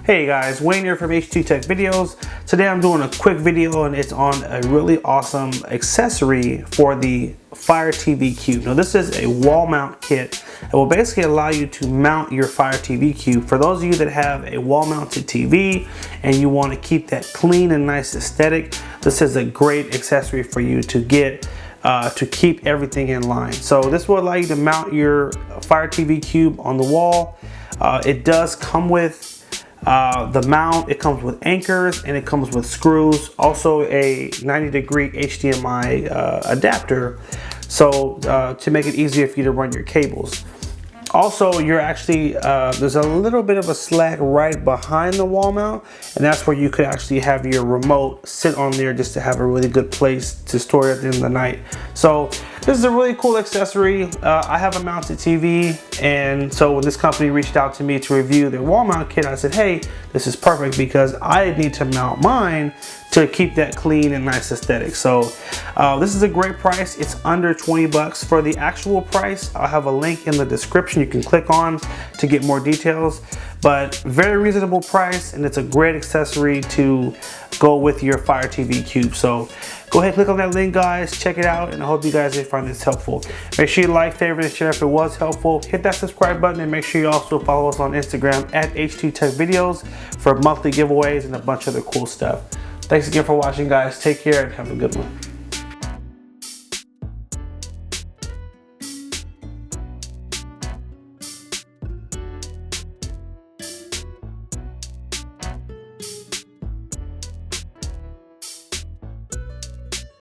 Hey guys, Wayne here from H2 Tech Videos. Today I'm doing a quick video and it's on a really awesome accessory for the Fire TV Cube. Now this is a wall mount kit that will basically allow you to mount your Fire TV Cube. For those of you that have a wall mounted TV and you want to keep that clean and nice aesthetic, this is a great accessory for you to get to keep everything in line. So this will allow you to mount your Fire TV Cube on the wall. It does come with the mount. It comes with anchors and it comes with screws, also a 90-degree HDMI adapter, so to make it easier for you to run your cables. Also, you're actually there's a little bit of a slack right behind the wall mount, and that's where you could actually have your remote sit on there just to have a really good place to store it at the end of the night. So this is a really cool accessory. I have a mounted TV, and so when this company reached out to me to review their wall mount kit, I said, hey, this is perfect because I need to mount mine to keep that clean and nice aesthetic. So this is a great price. It's under 20 bucks. For the actual price, I'll have a link in the description you can click on to get more details, but very reasonable price, and it's a great accessory to go with your Fire TV Cube. So go ahead, click on that link, guys, check it out, and I hope you guys did find this helpful. Make sure you like, favorite, and share if it was helpful. Hit that subscribe button, and make sure you also follow us on Instagram at H2 Tech Videos for monthly giveaways and a bunch of other cool stuff. Thanks again for watching, guys. Take care and have a good one.